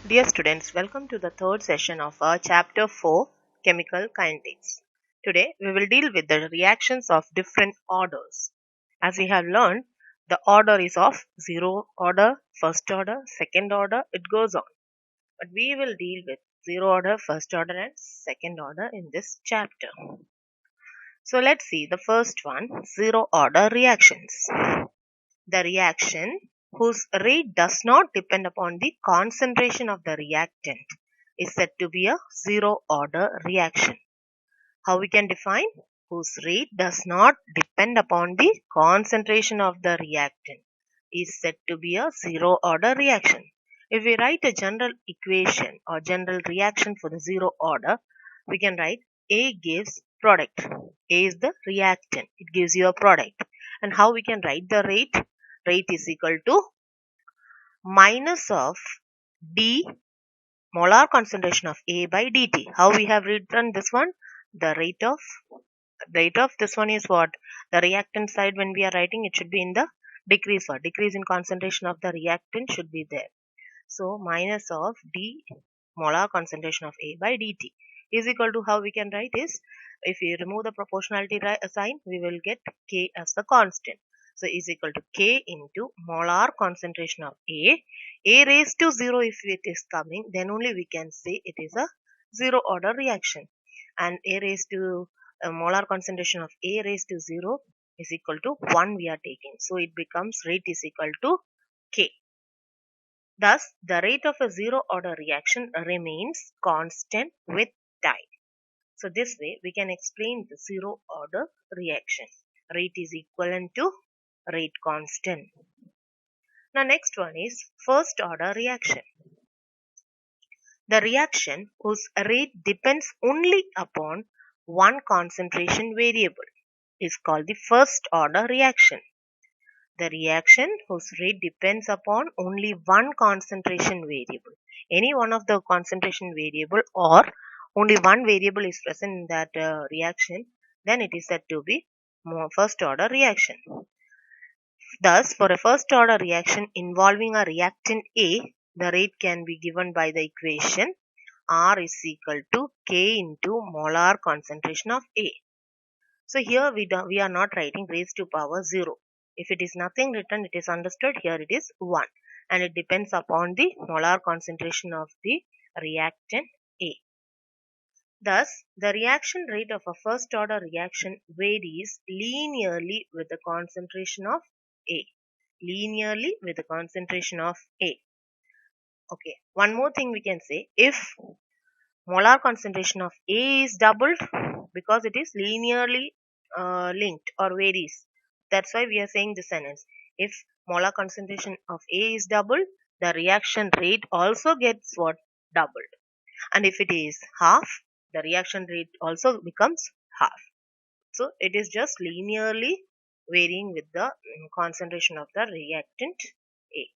Dear students, welcome to the third session of our chapter 4 Chemical Kinetics. Today we will deal with the reactions of different orders. As we have learned, the order is of zero order, first order, second order, it goes on. But we will deal with zero order, first order and second order in this chapter. So let's see the first one, zero order reactions. The reaction whose rate does not depend upon the concentration of the reactant is said to be a zero order reaction. How we can define? Whose rate does not depend upon the concentration of the reactant is said to be a zero order reaction. If we write a general equation or general reaction for the zero order, we can write A gives product. A is the reactant. It gives you a product. And how we can write the rate? Rate is equal to minus of d molar concentration of A by dt. How we have written this one? The rate of this one is what? The reactant side, when we are writing, it should be in the decrease or decrease in concentration of the reactant should be there. So minus of d molar concentration of A by dt is equal to, how we can write is, if we remove the proportionality sign, we will get K as the constant. So is equal to K into molar concentration of A raised to 0. If it is coming, then only we can say it is a zero order reaction. And A raised to molar concentration of A raised to 0 is equal to 1 we are taking. So it becomes rate is equal to K. Thus, the rate of a zero order reaction remains constant with time. So this way we can explain the zero order reaction. Rate is equivalent to rate constant. Now next one is first order reaction. The reaction whose rate depends only upon one concentration variable is called the first order reaction. The reaction whose rate depends upon only one concentration variable. Any one of the concentration variable or only one variable is present in that reaction, then it is said to be first order reaction. Thus, for a first order reaction involving a reactant A, the rate can be given by the equation R is equal to K into molar concentration of A. So here we are not writing raised to power 0. If it is nothing written, it is understood. Here it is 1. And it depends upon the molar concentration of the reactant A. Thus, the reaction rate of a first order reaction varies linearly with the concentration of A. Linearly with the concentration of A. Okay. One more thing we can say. If molar concentration of A is doubled, because it is linearly linked or varies. That's why we are saying this sentence. If molar concentration of A is doubled, the reaction rate also gets what? Doubled. And if it is half, the reaction rate also becomes half. So it is just linearly varying with the concentration of the reactant A.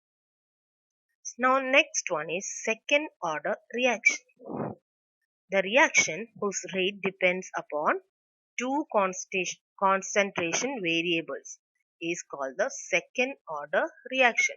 Now next one is second order reaction. The reaction whose rate depends upon two concentration variables is called the second order reaction.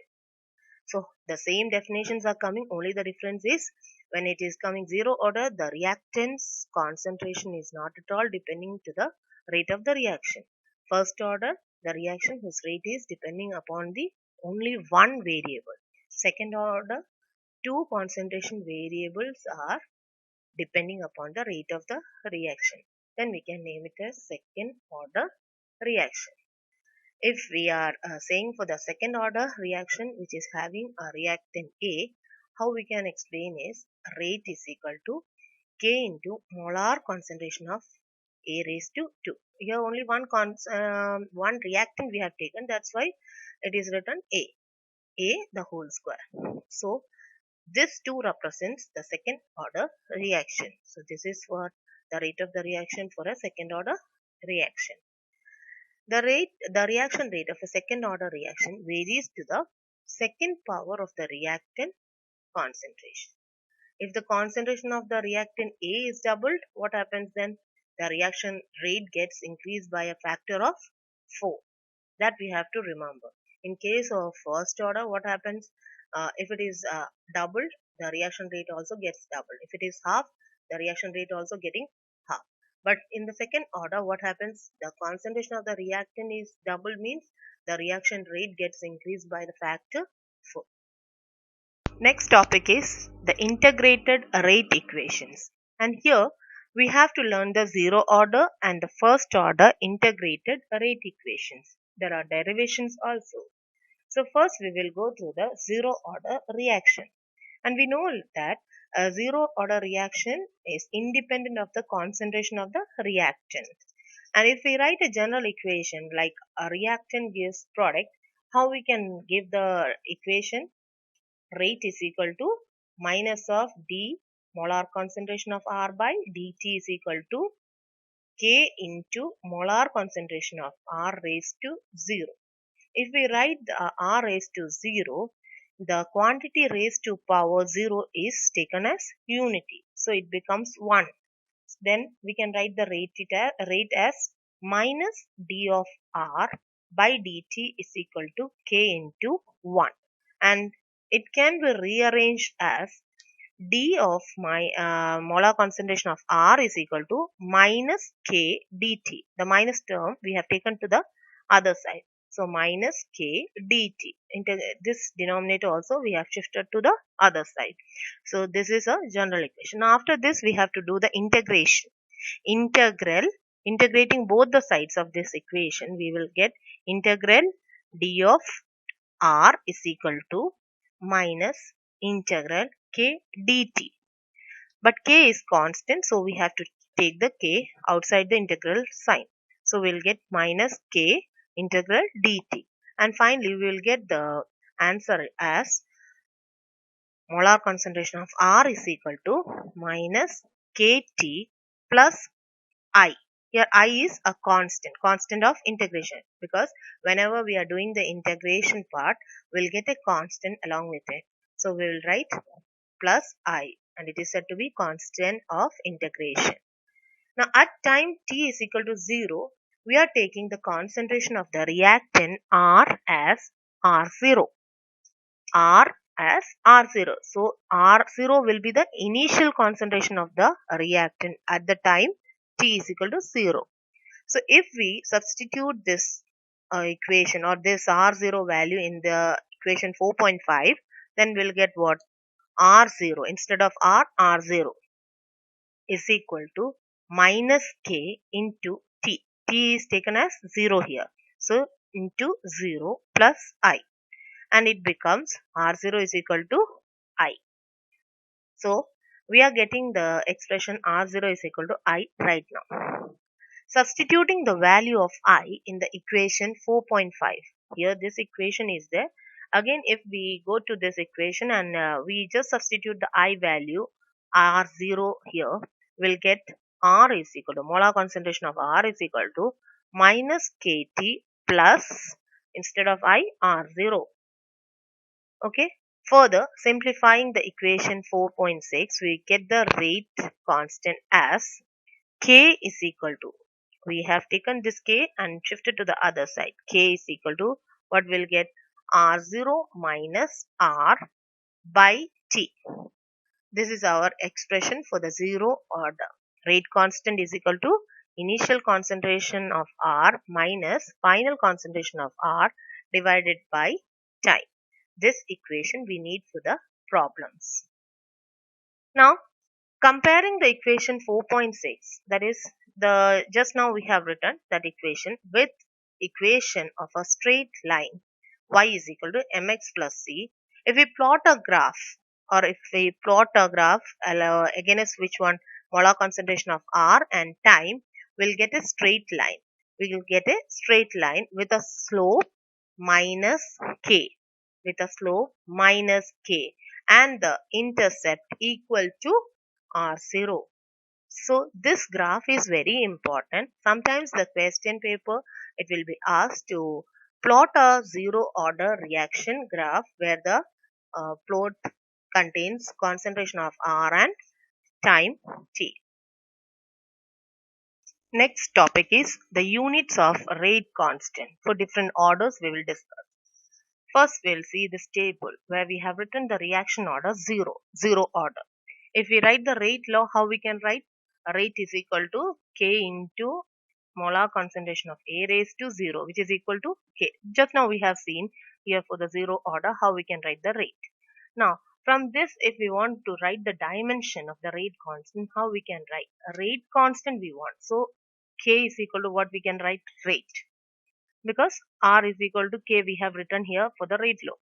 So the same definitions are coming, only the difference is when it is coming zero order, the reactant's concentration is not at all depending to the rate of the reaction. First order, the reaction whose rate is depending upon the only one variable. Second order, two concentration variables are depending upon the rate of the reaction. Then we can name it as second order reaction. If we are saying for the second order reaction which is having a reactant A, how we can explain is rate is equal to K into molar concentration of A raised to 2. Here only one reactant we have taken, that's why it is written A the whole square. So this 2 represents the second order reaction. So this is what the rate of the reaction for a second order reaction. The reaction rate of a second order reaction varies to the second power of the reactant concentration. If the concentration of the reactant A is doubled, what happens then? The reaction rate gets increased by a factor of 4. That we have to remember. In case of first order, what happens? If it is doubled, the reaction rate also gets double. If it is half, the reaction rate also getting half. But in the second order, what happens? The concentration of the reactant is double, means the reaction rate gets increased by the factor 4. Next topic is the integrated rate equations. And here we have to learn the zero order and the first order integrated rate equations. There are derivations also. So first we will go through the zero order reaction. And we know that a zero order reaction is independent of the concentration of the reactant. And if we write a general equation like a reactant gives product, how we can give the equation? Rate is equal to minus of d molar concentration of R by dt is equal to K into molar concentration of R raised to 0. If we write the R raised to 0, the quantity raised to power 0 is taken as unity. So it becomes 1. Then we can write the rate as minus d of R by dt is equal to K into 1. And it can be rearranged as d of my molar concentration of R is equal to minus K dt. The minus term we have taken to the other side. So minus K dt. This denominator also we have shifted to the other side. So this is a general equation. Now after this we have to do the integration. Integrating both the sides of this equation, we will get integral d of R is equal to minus integral K dt. But K is constant, so we have to take the K outside the integral sign. So we'll get minus K integral dt. And finally we will get the answer as molar concentration of R is equal to minus Kt plus I. Here I is a constant of integration, because whenever we are doing the integration part, we'll get a constant along with it. So we will write plus I, and it is said to be constant of integration. Now at time t is equal to 0, we are taking the concentration of the reactant R as R0. R as R0. So R0 will be the initial concentration of the reactant at the time t is equal to 0. So if we substitute this equation or this R0 value in the equation 4.5, then we'll get what? R0 instead of R0 is equal to minus K into T. T is taken as 0 here. So into 0 plus I, and it becomes R0 is equal to I. So we are getting the expression R0 is equal to I right now. Substituting the value of I in the equation 4.5. Here this equation is there. Again, if we go to this equation and we just substitute the I value R0 here, we'll get R is equal to molar concentration of R is equal to minus Kt plus instead of I R0. Okay. Further, simplifying the equation 4.6, we get the rate constant as K is equal to, we have taken this K and shifted to the other side. K is equal to what we'll get? R0 minus R by T. This is our expression for the zero order. Rate constant is equal to initial concentration of R minus final concentration of R divided by time. This equation we need for the problems. Now comparing the equation 4.6, that is the just now we have written that equation with equation of a straight line y is equal to mx plus c. If we plot a graph, or if we plot a graph against which one? Molar concentration of R and time, we'll get a straight line. We will get a straight line with a slope minus k, and the intercept equal to R0. So this graph is very important. Sometimes the question paper, it will be asked to plot a zero order reaction graph where the plot contains concentration of R and time t. Next topic is the units of rate constant. For different orders we will discuss. First, we'll see this table where we have written the reaction order 0, 0 order. If we write the rate law, how we can write? A rate is equal to K into molar concentration of A raised to 0, which is equal to K. Just now we have seen here for the 0 order how we can write the rate. Now, from this, if we want to write the dimension of the rate constant, how we can write? A rate constant we want. So, K is equal to what we can write? Rate, because R is equal to K we have written here for the rate law.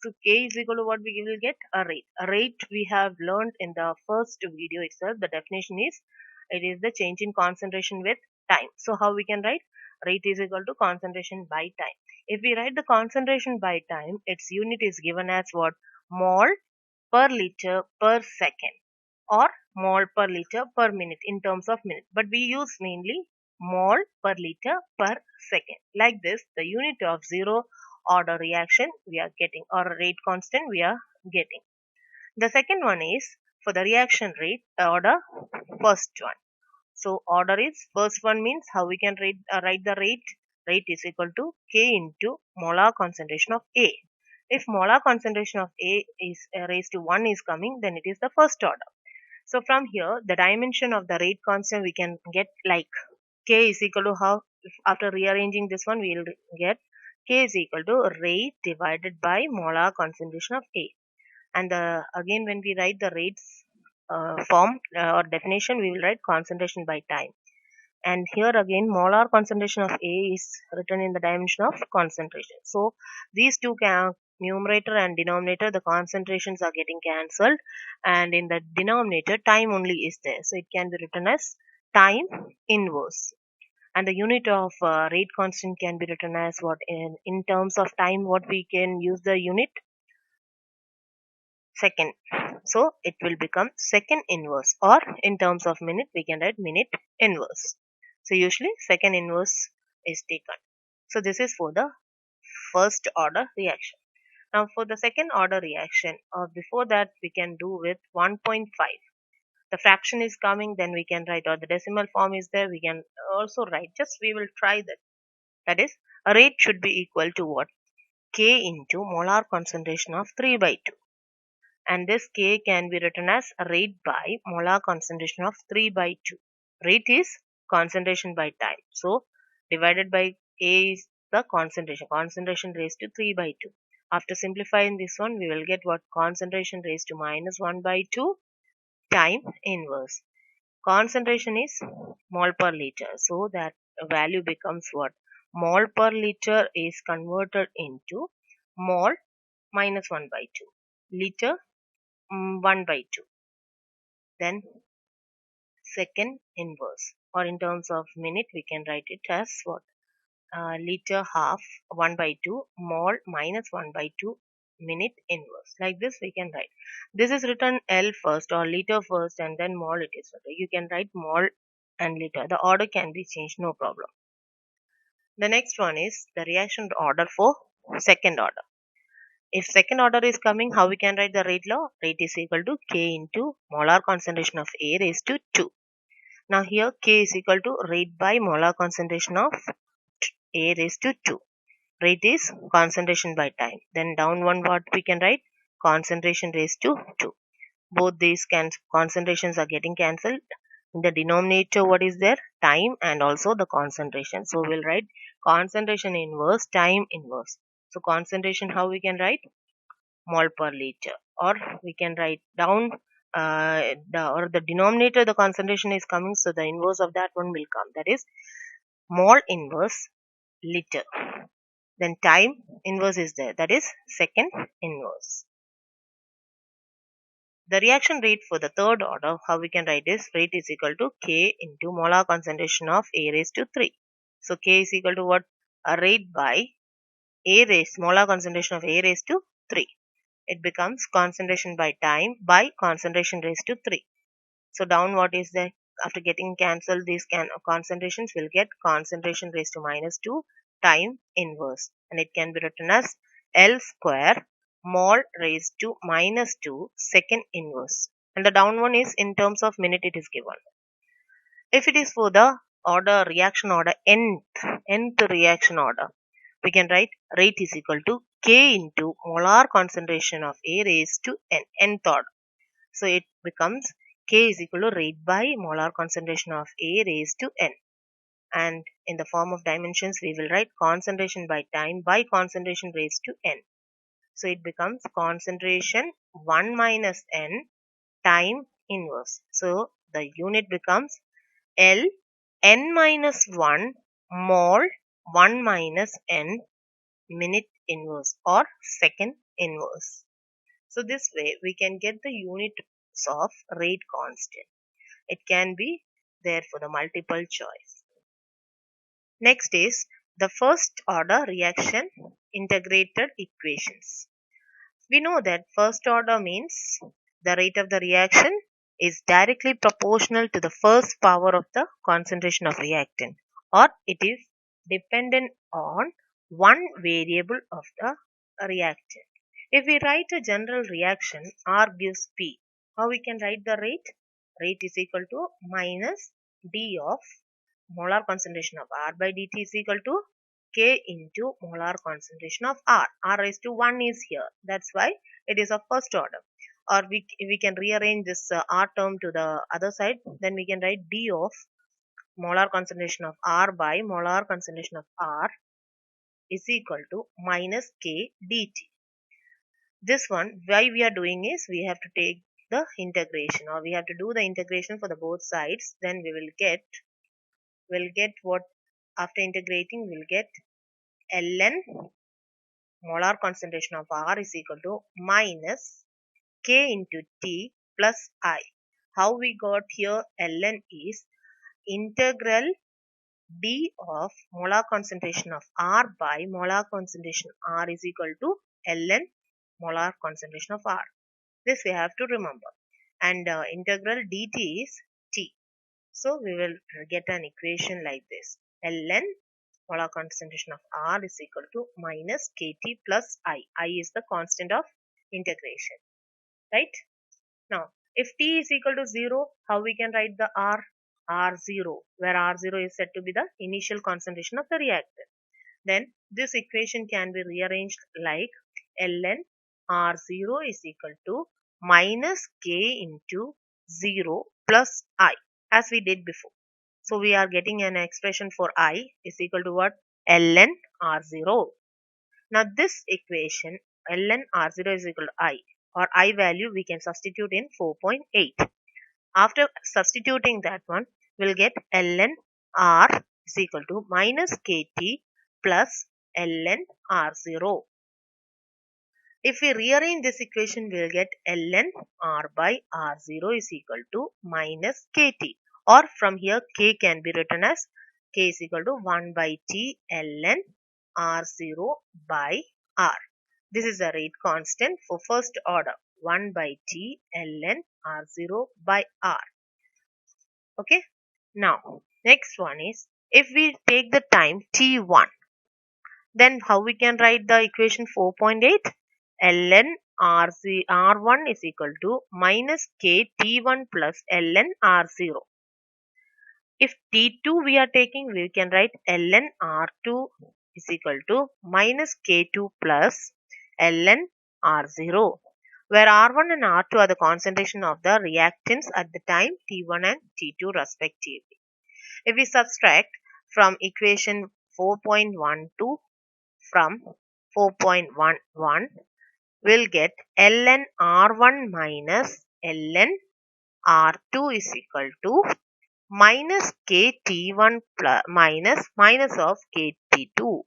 So K is equal to what we will get? A rate. A rate we have learned in the first video itself. The definition is it is the change in concentration with time. So how we can write? Rate is equal to concentration by time. If we write the concentration by time, its unit is given as what? Mole per liter per second, or mole per liter per minute in terms of minute. But we use mainly mole per liter per second. Like this, the unit of 0 order reaction we are getting, or rate constant we are getting. The second one is for the reaction rate order, first one. So order is first one means how we can write the rate. Rate is equal to K into molar concentration of A. If molar concentration of A is raised to 1 is coming, then it is the first order. So from here, the dimension of the rate constant we can get like K is equal to how, after rearranging this one, we will get K is equal to rate divided by molar concentration of A. And again, when we write the rates form or definition, we will write concentration by time. And here again, molar concentration of A is written in the dimension of concentration. So these two numerator and denominator, the concentrations are getting cancelled, and in the denominator time only is there, so it can be written as time inverse. And the unit of rate constant can be written as what? In terms of time, what we can use the unit? Second. So it will become second inverse, or in terms of minute we can write minute inverse. So usually second inverse is taken. So this is for the first order reaction. Now for the second order reaction, or before that, we can do with 1.5. The fraction is coming, then we can write, or the decimal form is there, we can also write. Just we will try that. That is, a rate should be equal to what? K into molar concentration of 3 by 2. And this K can be written as rate by molar concentration of 3 by 2. Rate is concentration by time. So divided by A is the concentration raised to 3 by 2. After simplifying this one, we will get what? Concentration raised to minus 1 by 2 time inverse. Concentration is mole per liter. So that value becomes what? Mole per liter is converted into mole minus 1 by 2. Liter 1 by 2. Then second inverse, or in terms of minute we can write it as what? Liter half 1 by 2 mole minus 1 by 2 minute inverse. Like this we can write. This is written L first, or liter first, and then mole it is written. You can write mole and liter. The order can be changed, no problem. The next one is the reaction order for second order. If second order is coming, how we can write the rate law? Rate is equal to K into molar concentration of A raised to 2. Now here K is equal to rate by molar concentration of A raised to 2. Rate is concentration by time. Then down one what we can write? Concentration raised to 2. Both these concentrations are getting cancelled. In the denominator, what is there? Time and also the concentration. So we'll write concentration inverse, time inverse. So concentration, how we can write? Mole per liter. Or we can write down the denominator, the concentration is coming, so the inverse of that one will come. That is mole inverse liter. Then time inverse is there. That is second inverse. The reaction rate for the third order, how we can write is rate is equal to K into molar concentration of A raised to 3. So K is equal to what? A rate by A raised, molar concentration of A raised to 3. It becomes concentration by time by concentration raised to 3. So down what is there? After getting cancelled, these concentrations will get concentration raised to minus 2 time inverse. And it can be written as L square mole raised to minus 2 second inverse. And the down one is in terms of minute it is given. If it is for the order reaction order nth reaction order, we can write rate is equal to K into molar concentration of A raised to n, nth order. So it becomes K is equal to rate by molar concentration of A raised to n. And in the form of dimensions, we will write concentration by time by concentration raised to n. So it becomes concentration 1 minus n time inverse. So the unit becomes L n minus 1 mole 1 minus n minute inverse or second inverse. So this way we can get the units of rate constant. It can be there for the multiple choice. Next is the first order reaction integrated equations. We know that first order means the rate of the reaction is directly proportional to the first power of the concentration of reactant, or it is dependent on one variable of the reactant. If we write a general reaction, R gives P. How we can write the rate? Rate is equal to minus D of molar concentration of R by dt is equal to K into molar concentration of R. R raised to 1 is here. That's why it is of first order. Or we can rearrange this R term to the other side. Then we can write D of molar concentration of R by molar concentration of R is equal to minus K dt. This one, why we are doing is we have to take the integration, or we have to do the integration for the both sides. Then we will get what after integrating we'll get ln molar concentration of R is equal to minus K into T plus I. How we got here ln is integral D of molar concentration of R by molar concentration R is equal to ln molar concentration of R. This we have to remember. And integral dt is T. So we will get an equation like this. ln molar concentration of R is equal to minus Kt plus I. I is the constant of integration. Right? Now, if T is equal to 0, how we can write the R? R0, where R0 is said to be the initial concentration of the reactant. Then this equation can be rearranged like ln R0 is equal to minus K into 0 plus I, as we did before. So we are getting an expression for I is equal to what? ln R0. Now this equation ln R0 is equal to I, or I value we can substitute in 4.8. After substituting that one, we'll get ln R is equal to minus Kt plus ln R0. If we rearrange this equation, we will get ln R by R0 is equal to minus Kt. Or from here, K can be written as K is equal to 1 by T ln R0 by R. This is the rate constant for first order. 1 by T ln R0 by R. Okay. Now, next one is if we take the time T1, then how we can write the equation 4.8? ln R1 is equal to minus K T1 plus ln R0. If T2 we are taking, we can write ln R2 is equal to minus K2 plus ln R0, where R1 and R2 are the concentration of the reactants at the time T1 and T2 respectively. If we subtract from equation 4.12 from 4.11, we'll get ln R1 minus ln R2 is equal to minus KT1 plus minus of KT2,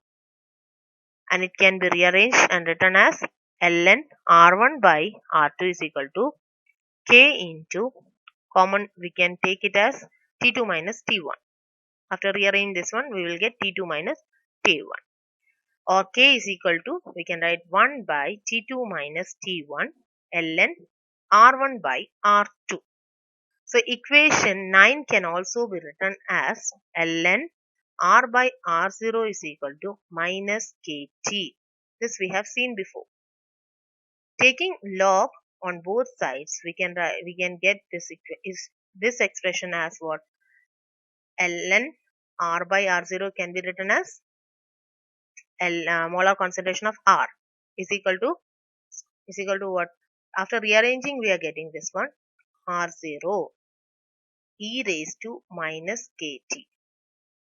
and it can be rearranged and written as ln R1 by R2 is equal to K into common, we can take it as T2 minus T1. After rearrange this one, we will get T2 minus T1, or K is equal to, we can write 1 by T2 minus T1 ln R1 by R2. So equation 9 can also be written as ln R by R0 is equal to minus KT. This we have seen before. Taking log on both sides, we can get this expression as what? ln R by R0 can be written as molar concentration of R is equal to what? After rearranging, we are getting this one, R0 e raised to minus kt.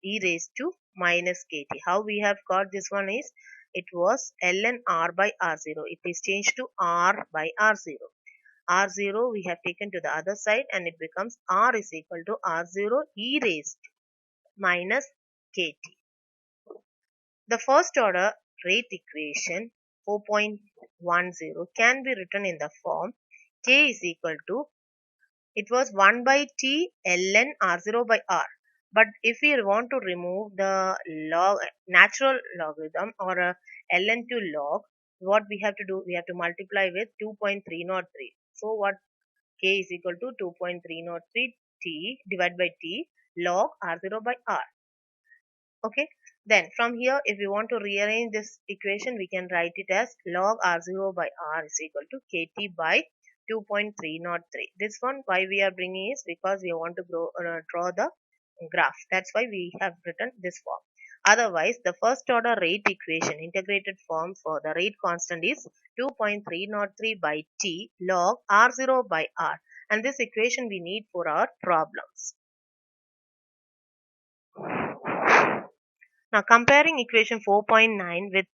E raised to minus kt. How we have got this one is, it was ln R by R0. It is changed to R by R0. R0 we have taken to the other side and it becomes R is equal to R0 e raised minus kt. The first order rate equation 4.10 can be written in the form k is equal to, it was 1 by t ln r0 by r. But if we want to remove the natural logarithm or ln to log, what we have to do? We have to multiply with 2.303. So what? K is equal to 2.303 t divided by t log r0 by r. Okay, then from here if we want to rearrange this equation, we can write it as log r0 by r is equal to kt by 2.303. This one why we are bringing is because we want to draw the graph. That's why we have written this form. Otherwise, the first order rate equation integrated form for the rate constant is 2.303 by t log r0 by r, and this equation we need for our problems. Now comparing equation 4.9 with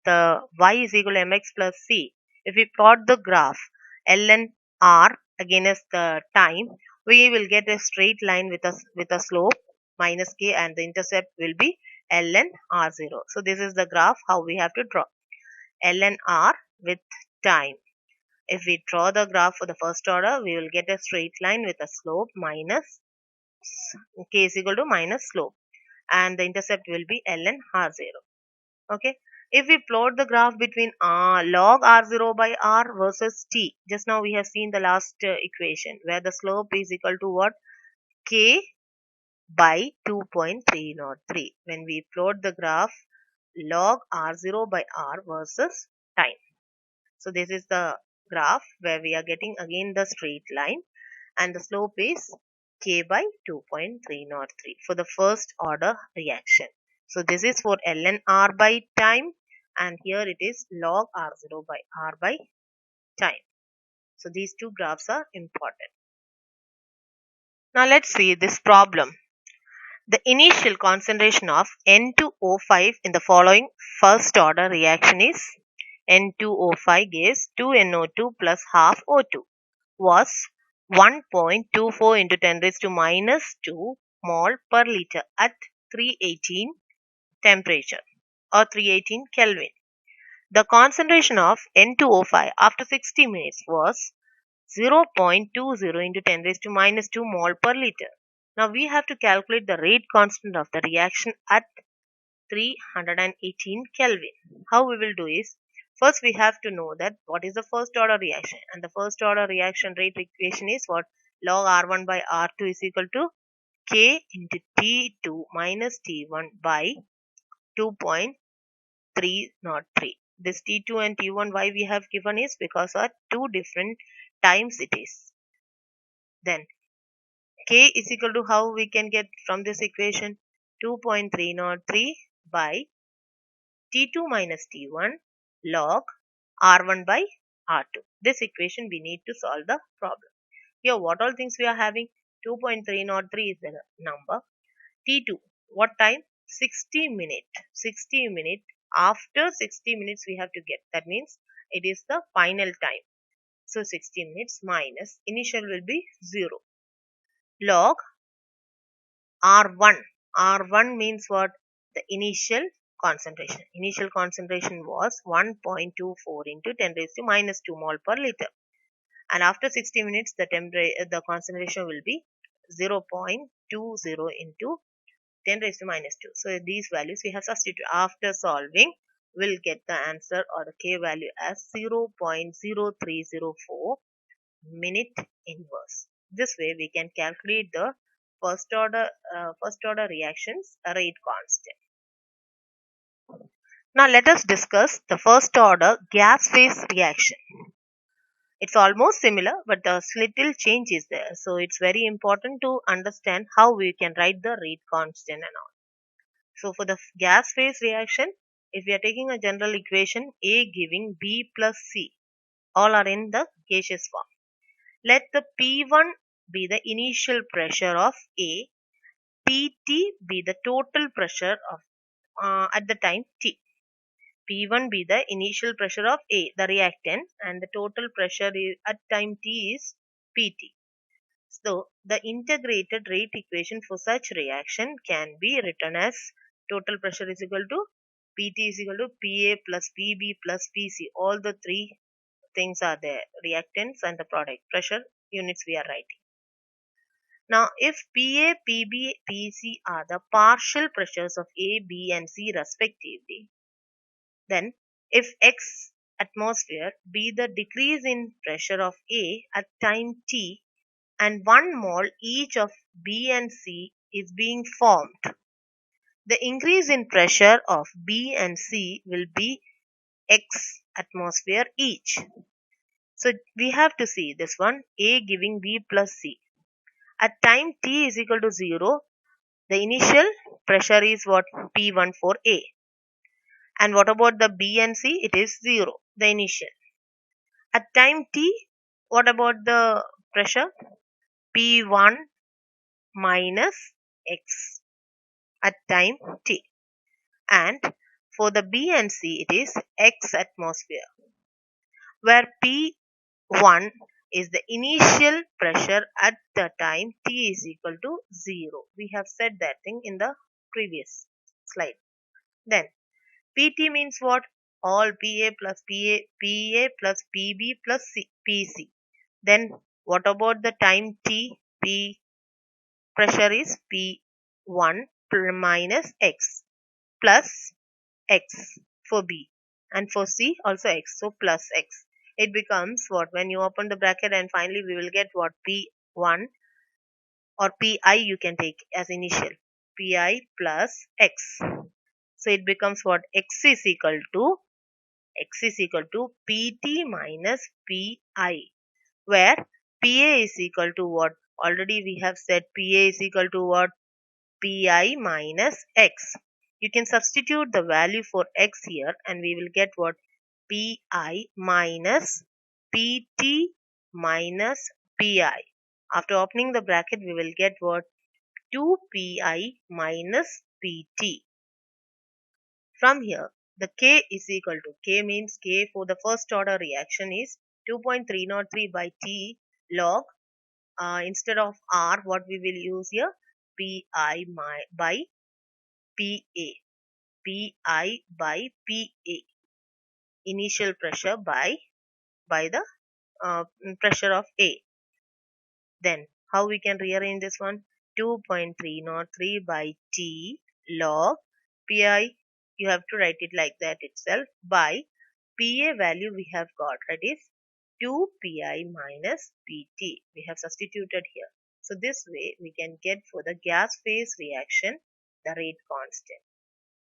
y is equal to mx plus c, if we plot the graph ln r against the time, we will get a straight line with a slope minus k and the intercept will be ln r0. So this is the graph how we have to draw ln r with time. If we draw the graph for the first order, we will get a straight line with a slope minus k is equal to minus slope, and the intercept will be ln r0. Okay, if we plot the graph between log r0 by r versus t, just now we have seen the last equation where the slope is equal to what? K by 2.303. When we plot the graph log r0 by r versus time, so this is the graph where we are getting again the straight line and the slope is k by 2.303 for the first order reaction. So this is for ln r by time and here it is log r0 by r by time. So these two graphs are important. Now let's see this problem. The initial concentration of N2O5 in the following first order reaction is, N2O5 gives 2NO2 plus half O2 was 1.24 into 10 raised to minus 2 mole per liter at 318 temperature or 318 Kelvin. The concentration of N2O5 after 60 minutes was 0.20 into 10 raised to minus 2 mole per liter. Now we have to calculate the rate constant of the reaction at 318 Kelvin. How we will do is, first we have to know that what is the first order reaction, and the first order reaction rate equation is what? Log R1 by R2 is equal to K into T2 minus T1 by 2.303. This T2 and T1 why we have given is because at two different times it is. Then K is equal to, how we can get from this equation, 2.303 by T2 minus T1 log R1 by R2. This equation we need to solve the problem. Here what all things we are having? 2.303 is the number. T2, what time? 60 minute. 60 minute. After 60 minutes we have to get. That means it is the final time. So 60 minutes minus initial will be 0. Log R1. R1 means what? The initial concentration. Initial concentration was 1.24 into 10 raised to minus 2 mole per liter. And after 60 minutes, the concentration will be 0.20 into 10 raised to minus 2. So these values we have substituted. After solving, we'll get the answer or the K value as 0.0304 minute inverse. This way we can calculate the first order reactions rate constant. Now let us discuss the first order gas phase reaction. It's almost similar, but the little change is there. So it's very important to understand how we can write the rate constant and all. So for the gas phase reaction, if we are taking a general equation, A giving B plus C, all are in the gaseous form. Let the P1 be the initial pressure of A, Pt be the total pressure of at the time T. P1 be the initial pressure of A, the reactant, and the total pressure at time T is Pt. So, the integrated rate equation for such reaction can be written as total pressure is equal to Pt is equal to Pa plus Pb plus Pc. All the three things are there, reactants and the product pressure units we are writing. Now, if Pa, Pb, Pc are the partial pressures of A, B and C respectively, then if X atmosphere be the decrease in pressure of A at time T and 1 mole each of B and C is being formed, the increase in pressure of B and C will be X atmosphere each. So we have to see this one, A giving B plus C. At time T is equal to 0, the initial pressure is what? P1 for A. And what about the B and C? It is 0, the initial. At time T, what about the pressure? P1 minus X at time T. And for the B and C, it is X atmosphere, where P1 is the initial pressure at the time T is equal to 0. We have said that thing in the previous slide. Then Pt means what? All Pa plus Pa plus Pb plus Pc. Then what about the time T? P pressure is P1 minus X plus X for B, and for C also X, so plus X. It becomes what? When you open the bracket, and finally we will get what? P1 or Pi you can take as initial. Pi plus X. So it becomes what? X is equal to Pt minus Pi, where Pa is equal to what? Already we have said Pa is equal to what? Pi minus X. You can substitute the value for X here and we will get what? Pi minus Pt minus Pi. After opening the bracket, we will get what? 2Pi minus Pt. From here, the K is equal to, K means K for the first order reaction is 2.303 by T log, instead of R, what we will use here? Pi by Pa. Pi by Pa. Initial pressure by the pressure of A. Then how we can rearrange this one? 2.303 by T log Pi. You have to write it like that itself, by Pa value we have got, that is 2Pi minus Pt. We have substituted here. So this way we can get for the gas phase reaction the rate constant.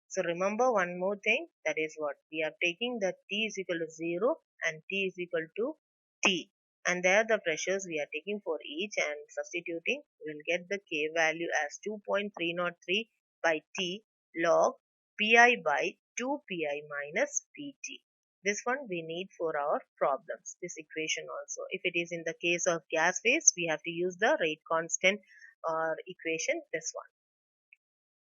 So remember one more thing, that is what? We are taking the T is equal to 0 and T is equal to T. And there the pressures we are taking for each and substituting, we will get the K value as 2.303 by T log Pi by 2Pi minus Pt. This one we need for our problems, this equation also. If it is in the case of gas phase, we have to use the rate constant or equation, this one.